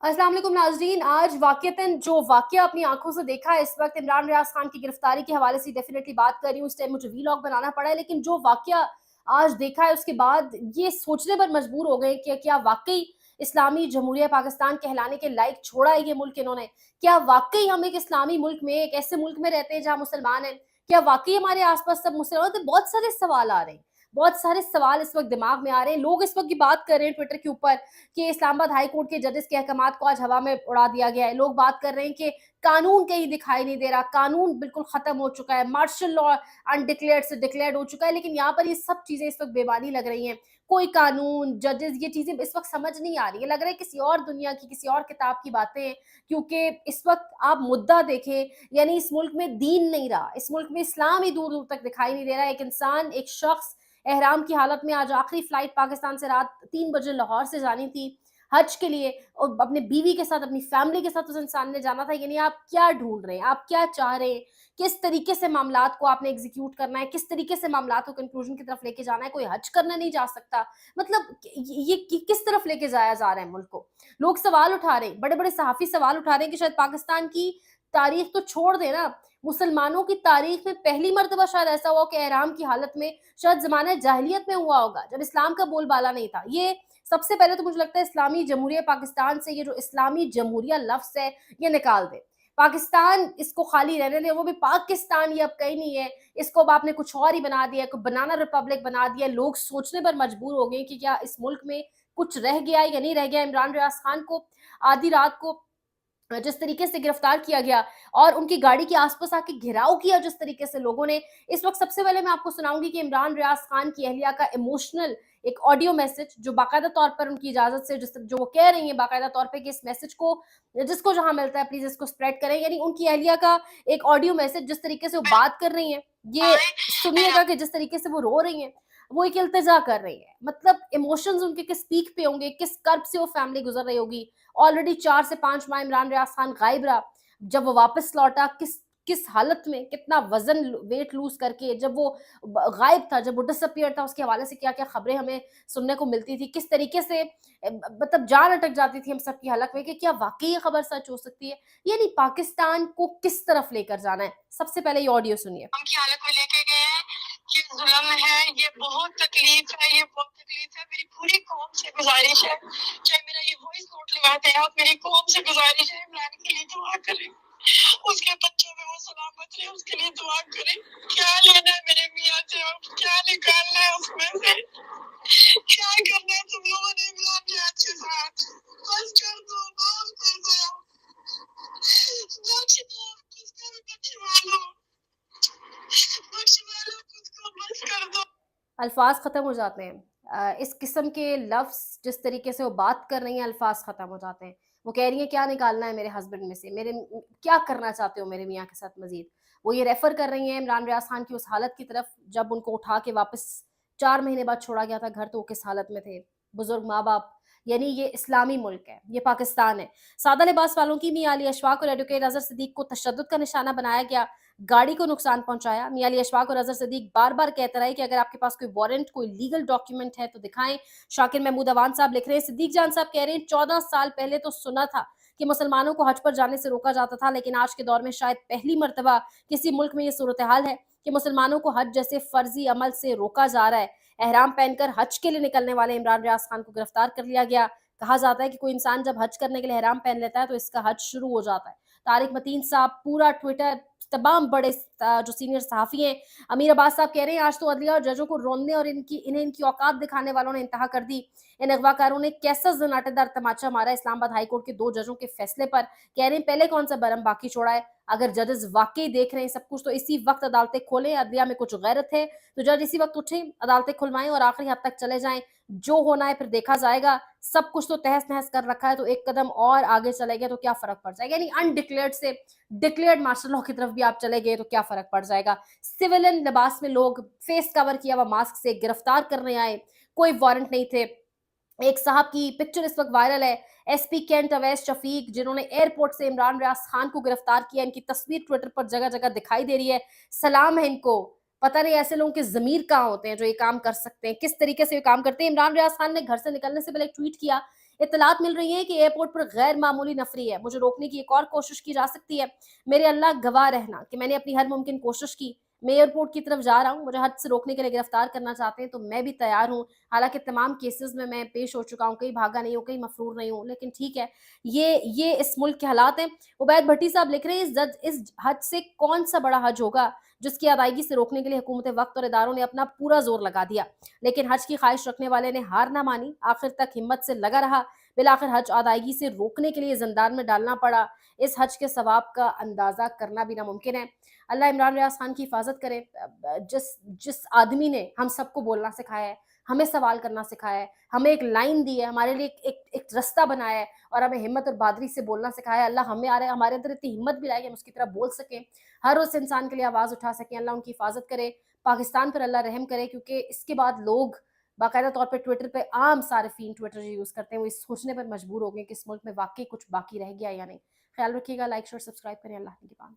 अस्सलाम वालेकुम नाज़रीन। आज वाक़ियतन जो वाक़या अपनी आँखों से देखा है इस वक़्त इमरान रियाज़ खान की गिरफ्तारी के हवाले से डेफ़िनेटली बात कर रही हूँ। इस टाइम मुझे वीलॉग बनाना पड़ा है, लेकिन जो वाक़या आज देखा है उसके बाद ये सोचने पर मजबूर हो गए कि क्या वाक़ई इस्लामी जमहूरिया पाकिस्तान कहलाने के लायक छोड़ा है ये मुल्क इन्होंने? क्या वाक़ई हम एक इस्लामी मुल्क में, एक ऐसे मुल्क में रहते हैं जहाँ मुसलमान हैं? क्या वाक़ई हमारे आस-पास सब मुसलमान? तो बहुत सारे सवाल आ रहे हैं। बहुत सारे सवाल इस वक़्त दिमाग में आ रहे हैं। लोग इस वक़्त ये बात कर रहे हैं ट्विटर के ऊपर कि इस्लामाबाद हाई कोर्ट के जजेस के अहकामात को आज हवा में उड़ा दिया गया है। लोग बात कर रहे हैं कि कानून कहीं दिखाई नहीं दे रहा, कानून बिल्कुल खत्म हो चुका है, मार्शल लॉ अनडिक्लेयर्ड से डिक्लेयर्ड हो चुका है, लेकिन यहाँ पर ये सब चीजें इस वक्त बेमानी लग रही हैं। कोई कानून, जजेस, ये चीजें इस वक्त समझ नहीं आ रही है। लग रहा है किसी और दुनिया की, किसी और किताब की बातें हैं, क्योंकि इस वक्त आप मुद्दा देखें, यानी इस मुल्क में दीन नहीं रहा, इस मुल्क में इस्लाम ही दूर दूर तक दिखाई नहीं दे रहा है। एक इंसान, एक शख्स एहराम की हालत में, आज आखिरी फ्लाइट पाकिस्तान से रात 3 बजे लाहौर से जानी थी हज के लिए, और अपने बीवी के साथ, अपनी फैमिली के साथ उस इंसान ने जाना था। यानी आप क्या ढूंढ रहे हैं, आप क्या चाह रहे हैं, किस तरीके से मामलात को आपने एग्जीक्यूट करना है, किस तरीके से मामलात को कंक्लूजन की तरफ लेके जाना है। कोई हज करने नहीं जा सकता, मतलब ये किस तरफ लेके जाया जा रहा है मुल्क को। लोग सवाल उठा रहे हैं, बड़े बड़े सहाफी सवाल उठा रहे हैं कि शायद पाकिस्तान की तारीख तो छोड़ देना, मुसलमानों की तारीख में पहली मर्तबा शायद ऐसा हुआ कि एहराम की हालत में, शायद जमाना जाहिलियत में हुआ होगा जब इस्लाम का बोलबाला नहीं था। ये सबसे पहले तो मुझे लगता है इस्लामी जमहूरिया पाकिस्तान से ये जो इस्लामी जमहूरिया लफ्ज है ये निकाल दे। पाकिस्तान इसको खाली रहने दे, वो भी पाकिस्तान ये अब कहीं नहीं है, इसको अब आपने कुछ और ही बना दिया, कोई बनाना रिपब्लिक बना दिया। लोग सोचने पर मजबूर हो गए कि क्या इस मुल्क में कुछ रह गया या नहीं रह गया। इमरान रियाज खान को आधी रात को जिस तरीके से गिरफ्तार किया गया और उनकी गाड़ी के आसपास आके घेराव किया जिस तरीके से लोगों ने, इस वक्त सबसे पहले मैं आपको सुनाऊंगी कि इमरान रियाज खान की अहलिया का इमोशनल एक ऑडियो मैसेज जो बाकायदा तौर पर उनकी इजाजत से, जो वो कह रही है बाकायदा तौर पे कि इस मैसेज को जिसको जहां मिलता है प्लीज इसको स्प्रेड करें। यानी उनकी अहलिया का एक ऑडियो मैसेज, जिस तरीके से वो बात कर रही हैं, ये सुनिएगा कि जिस तरीके से वो रो रही हैं, वो एक इल्तिजा कर रही है। मतलब इमोशंस उनके किस पीक पे होंगे, किस कर्ब से वो फैमिली गुजर रही होगी। ऑलरेडी 4 से 5 माह इमरान रियाज खान गायब रहा। जब वो वापस लौटा, किस किस हालत में, कितना वजन, वेट लूज करके, जब वो गायब था, जब वो डिसअपियर था, उसके हवाले से क्या क्या खबरें हमें सुनने को मिलती थी, किस तरीके से मतलब जान अटक जाती थी हम सब की हलक में कि क्या वाकई ये खबर सच हो सकती है। यानी पाकिस्तान को किस तरफ लेकर जाना है, सबसे पहले ये ऑडियो सुनिए। हम की हालत में लेके गए हैं, ये जुल्म है, ये बहुत तकलीफ है, ये बहुत तकलीफ है। मेरी पूरी कौम से गुजारिश है, चाहे मेरा ये वॉइस नोट लगाते हैं आप, मेरी कौम से गुजारिश है इमरान के लिए दुआ करें, उसके बच्चों में वो सलामत रहे, उसके लिए दुआ करें। क्या लेना है मेरे मियाँ से, और क्या निकालना है उसमें से, क्या करना है तुम लोगों ने इमरान रियाज के साथ। बस कर दो, माफ कर दो, बख्श दो, किसको भी बख्शवा लो, बख्शवा लो, खुद को बस कर दो। अल्फाज ख़त्म हो जाते हैं। इस किस्म के लफ्ज़, जिस तरीके से वो बात कर रही हैं, अल्फाज ख़त्म हो जाते हैं। वो कह रही हैं क्या निकालना है मेरे हस्बैंड में से, मेरे क्या करना चाहते हो मेरे मियाँ के साथ मज़ीद। वो ये रेफ़र कर रही हैं इमरान रियाज़ खान की उस हालत की तरफ जब उनको उठा के वापस 4 महीने बाद छोड़ा गया था घर, तो वो किस हालत में थे। बुज़ुर्ग माँ-बाप, यानी ये इस्लामी मुल्क है, ये पाकिस्तान है। सादा लिबास वालों की मियां अली अशफाक और एडवोकेट अज़हर सिद्दीक को तशद्दुद का निशाना बनाया गया, गाड़ी को नुकसान पहुंचाया। मियां अली अशफाक और अज़हर सिद्दीक बार बार कहते रहे कि अगर आपके पास कोई वारंट, कोई लीगल डॉक्यूमेंट है तो दिखाएं। शाकिर महमूद अवान साहब लिख रहे हैं, सिद्दीक जान साहब कह रहे हैं 14 साल पहले तो सुना था कि मुसलमानों को हज पर जाने से रोका जाता था, लेकिन आज के दौर में शायद पहली मर्तबा किसी मुल्क में ये सूरत हाल है कि मुसलमानों को हज जैसे फर्जी अमल से रोका जा रहा है। एहराम पहनकर हज के लिए निकलने वाले इमरान रियाज खान को गिरफ्तार कर लिया गया। कहा जाता है कि कोई इंसान जब हज करने के लिए एहराम पहन लेता है तो इसका हज शुरू हो जाता है। तारिक मतीन साहब, पूरा ट्विटर, तमाम बड़े जो सीनियर सहाफ़ी हैं, अमीर अब्बास साहब कह रहे हैं आज तो अदलिया और जजों को रोनने और इन्हें इनकी औकात दिखाने वालों ने इंतहा कर दी। इन अगवाकारों ने कैसा जनाटेदार तमाचा मारा इस्लामाबाद हाई कोर्ट के 2 जजों के फैसले पर। कह रहे हैं पहले कौन सा बरम बाकी छोड़ा है, अगर जजेस वाकई देख रहे हैं सब कुछ तो इसी वक्त अदालतें खोलें। अदलिया में कुछ गैरत है तो जज इसी वक्त उठें, अदालतें खुलवाएं और आखिरी हद तक चले जाएं। जो होना है फिर देखा जाएगा। सब कुछ तो तहस नहस कर रखा है, तो एक कदम और आगे चले गए तो क्या फर्क पड़ जाएगा। यानी अनडिक्लेयर्ड से डिक्लेयर्ड मार्शल लॉ की तरफ भी आप चले गए तो क्या फर्क पड़ जाएगा। सिविलियन लिबास में लोग, फेस कवर किया हुआ मास्क से गिरफ्तार करने आए, कोई वारंट नहीं थे। एक साहब की पिक्चर इस वक्त वायरल है, एसपी कैंट अवैस शफीक, जिन्होंने एयरपोर्ट से इमरान रियाज खान को गिरफ्तार किया। इनकी तस्वीर ट्विटर पर जगह जगह दिखाई दे रही है। सलाम है इनको। पता नहीं ऐसे लोगों के जमीर कहाँ होते हैं जो ये काम कर सकते हैं, किस तरीके से ये काम करते हैं। इमरान रियाज खान ने घर से निकलने से पहले एक ट्वीट किया, इत्तलात मिल रही हैं कि एयरपोर्ट पर गैर मामूली नफरी है, मुझे रोकने की एक और कोशिश की जा सकती है। मेरे अल्लाह गवाह रहना कि मैंने अपनी हर मुमकिन कोशिश की। मैं एयरपोर्ट की तरफ जा रहा हूँ, मुझे हद से रोकने के लिए गिरफ्तार करना चाहते हैं तो मैं भी तैयार हूँ। हालांकि तमाम केसेस में मैं पेश हो चुका हूँ, कहीं भागा नहीं हूँ, कहीं मफरूर नहीं हूँ, लेकिन ठीक है, ये इस मुल्क के हालात हैं। उबैद भट्टी साहब लिख रहे हैं, इस हज से कौन सा बड़ा हज होगा जिसकी अदायगी से रोकने के लिए हुकूमत वक्त और इदारों ने अपना पूरा जोर लगा दिया, लेकिन हज की ख्वाहिश रखने वाले ने हार ना मानी, आखिर तक हिम्मत से लगा रहा। बिलाखिर हज अदायगी से रोकने के लिए जिंदान में डालना पड़ा। इस हज के सवाब का अंदाजा करना भी नामुमकिन है। अल्लाह इमरान रियाज खान की हिफाजत करे। जिस जिस आदमी ने हम सबको बोलना सिखाया है, हमें सवाल करना सिखाया है, हमें एक लाइन दी है, हमारे लिए एक रास्ता बनाया है और हमें हिम्मत और बहादुरी से बोलना सिखाया है, अल्लाह हमारे अंदर इतनी हिम्मत भी लाए कि हम उसकी तरह बोल सकें, हर उस इंसान के लिए आवाज़ उठा सकें। अल्लाह उनकी हिफाजत करे, पाकिस्तान पर अल्लाह रहम करे, क्योंकि इसके बाद लोग बाकायदा तौर पे ट्विटर पे आम सार्फिन ट्विटर यूज़ करते हैं, वो इस सोचने पर मजबूर हो गए कि इस मुल्क में वाक़ई कुछ बाकी रह गया या नहीं। ख्याल रखिएगा, लाइक शेयर सब्सक्राइब करें। अल्लाह निगहबान।